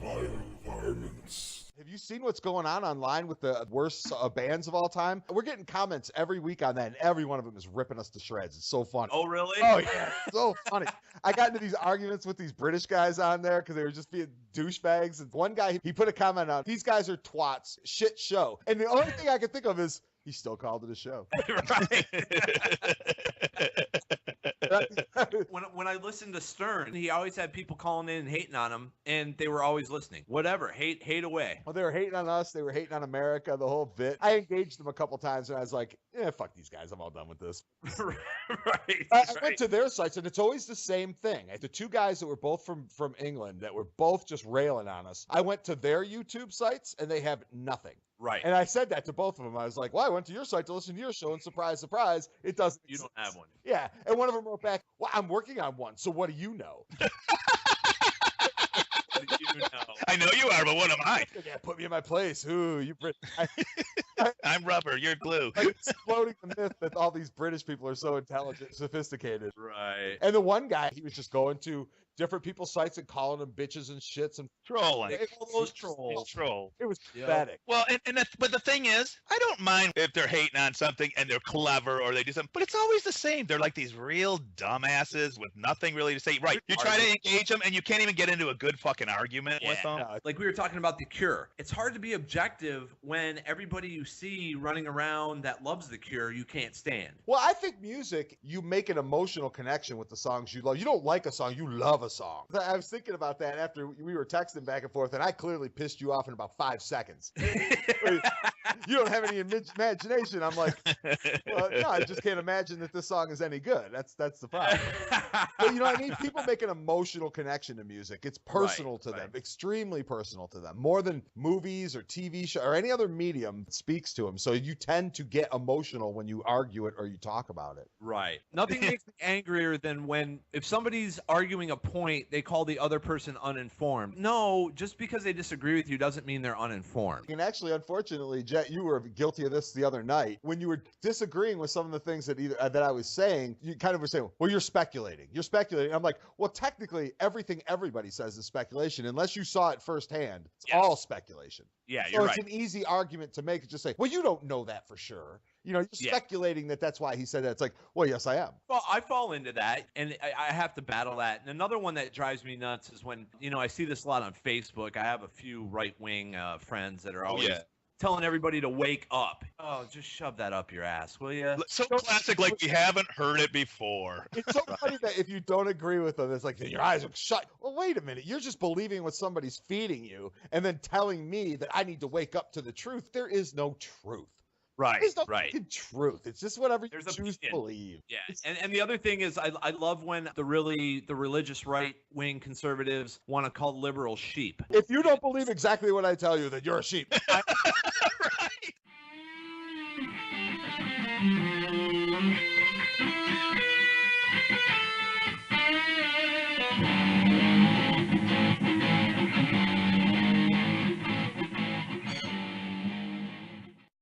environments. Have you seen what's going on online with the worst bands of all time? We're getting comments every week on that, and every one of them is ripping us to shreds. It's so funny. Oh, really? Oh, yeah. So funny. I got into these arguments with these British guys on there because they were just being douchebags. And one guy, he put a comment on, these guys are twats, shit show. And the only thing I could think of is, he still called it a show. When I listened to Stern, he always had people calling in and hating on him, and they were always listening. Whatever, hate away. Well, they were hating on us. They were hating on America, the whole bit. I engaged them a couple times, and I was like, fuck these guys. I'm all done with this. Right. I went to their sites, and it's always the same thing. The two guys that were both from England that were both just railing on us, I went to their YouTube sites, and they have nothing. Right. And I said that to both of them. I was like, well, I went to your site to listen to your show, and surprise, surprise, it doesn't You don't have one. Yeah. And one of them wrote back, well, I'm working on one, so what do you know? What did you know? I know you are, but what am I? Yeah, put me in my place. Ooh, you I'm rubber. You're glue. like exploding the myth that all these British people are so intelligent, sophisticated. Right. And the one guy, he was just going to different people's sites and calling them bitches and shits and Trolling. All those trolls. Troll. it was Yep. pathetic. Well, but the thing is, I don't mind if they're hating on something and they're clever or they do something, but it's always the same. They're like these real dumbasses with nothing really to say. Right. You try to engage them and you can't even get into a good fucking argument with them. No, Like we were talking about The Cure. It's hard to be objective when everybody you see running around that loves The Cure, you can't stand. well, I think music, you make an emotional connection with the songs you love. You don't like a song, you love a song. I was thinking about that after we were texting back and forth, and I clearly pissed you off in about 5 seconds. You don't have any imagination. I'm like, well, no, I just can't imagine that this song is any good. That's the problem. But you know what I mean? People make an emotional connection to music. It's personal to them, extremely personal to them, more than movies or TV show or any other medium speaks to them. So you tend to get emotional when you argue it or you talk about it. Right. Nothing makes me angrier than when if somebody's arguing a point, they call the other person uninformed. No, just because they disagree with you doesn't mean they're uninformed. And actually, unfortunately, Jet, you were guilty of this the other night when you were disagreeing with some of the things that that I was saying. You kind of were saying, "Well, you're speculating. You're speculating." I'm like, "Well, technically, everything everybody says is speculation unless you saw it firsthand. It's all speculation." Yeah, So you're it's right. an easy argument to make. Just say, "Well, you don't know that for sure." You know, you're speculating that that's why he said that. It's like, well, yes, I am. Well, I fall into that, and I have to battle that. And another one that drives me nuts is when, I see this a lot on Facebook. I have a few right-wing friends that are always telling everybody to wake up. Oh, just shove that up your ass, will you? So classic, like we haven't heard it before. It's so funny that if you don't agree with them, it's like your eyes are shut. Well, wait a minute. You're just believing what somebody's feeding you and then telling me that I need to wake up to the truth. There is no truth. Right, There's no right. fucking truth. It's just whatever you There's choose to opinion. believe. Yeah, and the other thing is I love when the religious right-wing conservatives want to call liberals sheep. If you don't believe exactly what I tell you, then you're a sheep. Right.